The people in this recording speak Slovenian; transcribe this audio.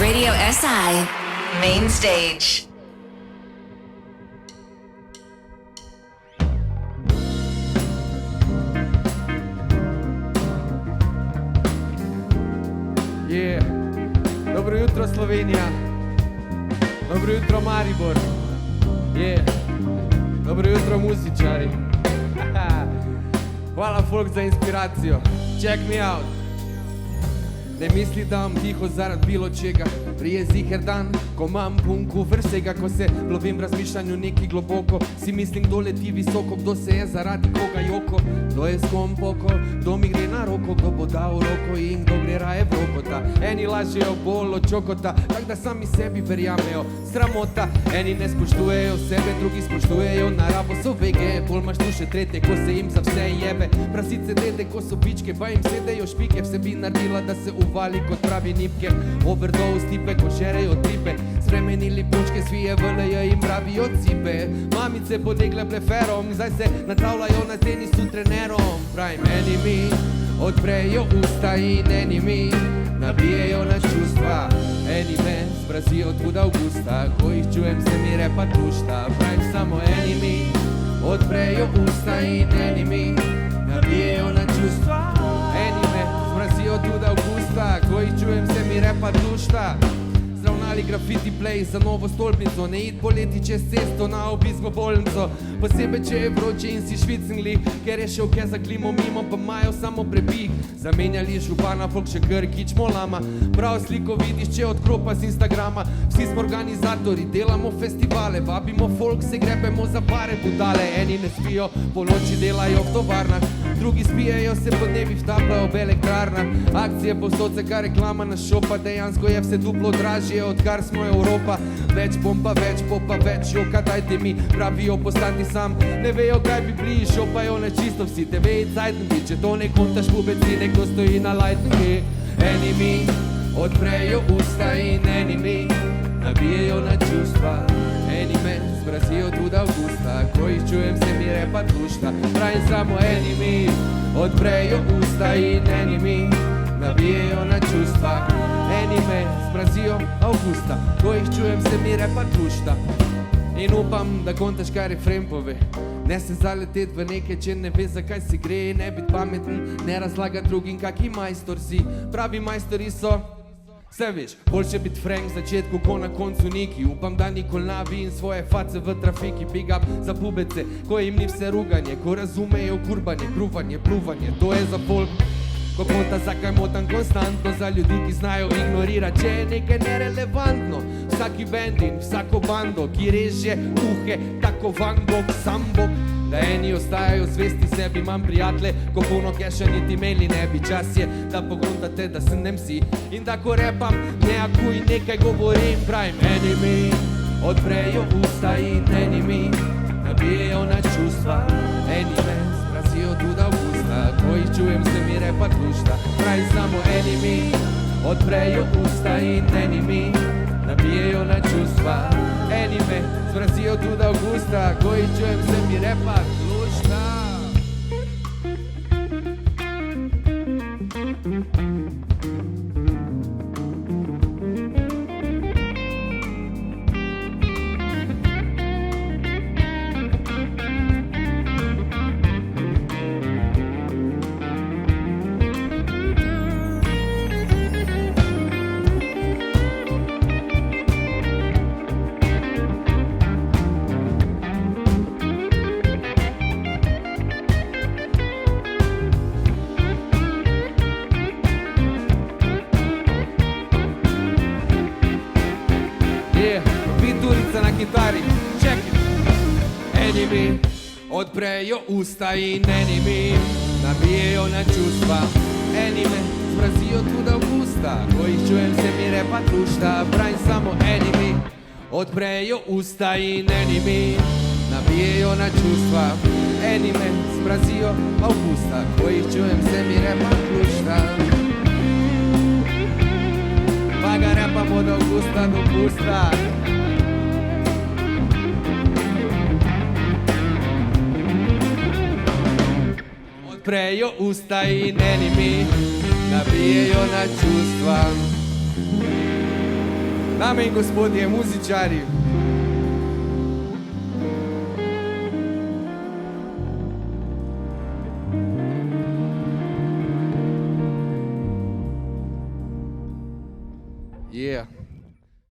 Radio SI Main Stage. Yeah. Dobro jutro Slovenija. Dobro jutro Maribor. Yeah. Dobro jutro muzičari. Hvala folk za inspiracijo. Check me out. Ne misli, da vam tiho zaradi bilo čega. Prije ziher dan, ko imam pun kufer vsega, ko se lovim v razmišljanju neki globoko. Si mislim, kdo leti visoko, kdo se je zaradi koga joko. Kdo je s kom poko, kdo mi gre na roko, kdo bo dal roko in kdo gre raje v rokota. Eni lažejo bolj od čokota, tak da sami sebi verjamejo. Sramota, eni ne spoštujejo sebe, drugi spoštujejo naravo. So vege, bolj imaš tu še tretje, ko se jim za vse jebe. Prasice dede, ko so pičke, pa jim sedejo špike. Vse bi naredila, da se uvali kot pravi nipke. Overdose tipe, ko šerejo tripe. Spremenili punčke, svije vleje in pravijo cipe. Mamice podegle bleferom, zdaj se natavljajo na tenisu trenerom. Pravim, eni mi odprejo usta in eni mi nabijejo na čustva. Eni me zbrazijo od avgusta, ko jih čujem se mi repa tušta. Pravim, samo eni mi odprejo usta in eni mi nabijejo na čustva. Eni me zbrazijo od avgusta, ko jih čujem se mi repa tušta. Zravnali grafiti play za novo stolpnico, ne id poleti čez cesto na obisko bolnico. Posebej, če je vroče in si švicnili, ker je šel kje za klimo mimo, pa imajo samo prebih. Zamenjali župana, folk še krkič molama. Prav sliko vidiš, če odkropa z Instagrama. Vsi smo organizatori, delamo festivale, vabimo folk, se grebemo za pare budale. Eni ne spijo, po noči delajo v tovarnah, drugi spijejo, se po dnevi vtapljajo v elektrarnah. Akcije povsod se kar reklama na šopa, dejansko je vse duplo dražje, odkar smo Evropa. Več pompa, več popa, več joka, dajte mi, pravijo postati sam. Ne vejo, kaj bi bili, šopajo na čisto vsi. TV in Zeitenbi, če to ne kontaš v benzine, ko stoji na Lightningi. Eni mi odprejo usta in eni mi nabijejo na čustva. Eni me zbrazijo tudi avgusta, ko jih čujem se mi repa tušta. Pravim, samo eni mi odprejo usta in eni mi nabijejo na čustva. Eni me zbrazijo avgusta, ko jih čujem se mi repa tušta. In upam, da kontaš kaj refren pove. Ne se zaletet v nekaj, če ne veš, zakaj si gre. Ne bit pameten, ne razlaga drugim, kaki majstor si. Pravi majstori so, vse veš, boljše bit Frank v začetku, ko na koncu neki. Upam, da nikoli navi in svoje face v trafiki. Big up za pubece, ko jim ni vse ruganje, ko razumejo kurbanje, gruvanje, pluvanje. To je za folk, ko konta zakaj motam konstantno. Za ljudi, ki znajo ignorirati, če je nekaj nerelevantno. Vsaki band in vsako bando, ki reže uhe, tako Van Gogh, sam Bog. Da eni ostajajo zvesti sebi, imam prijatelje, ko puno keša niti imeli ne bi. Čas je, da pogruntate, da sem MC in da ko repam, nejaku in nekaj govorim. Pravim, eni mi odprejo usta in eni mi nabijejo na čustva. Eni me zbrazijo tudi avgusta, ko jih čujem se mi repa tušta. Pravim, samo eni mi odprejo usta in eni mi nabijejo na čustva. Eni me zbrazijo tudi avgusta, ko jih čujem se mi repa tušta. Eni mi odprejo usta in eni mi nabijejo na čustva. Eni me zbrazijo tudi avgusta, ko jih čujem se mi repa tušta. Pravim, samo eni mi odprejo usta in eni mi nabijejo na čustva. Eni me zbrazijo avgusta, ko jih čujem se mi repa tušta. Pa ga repamo od avgusta do pusta. Odprejo usta in eni mi nabijejo na čustva. Dame in gospodje, muzičari. Yeah.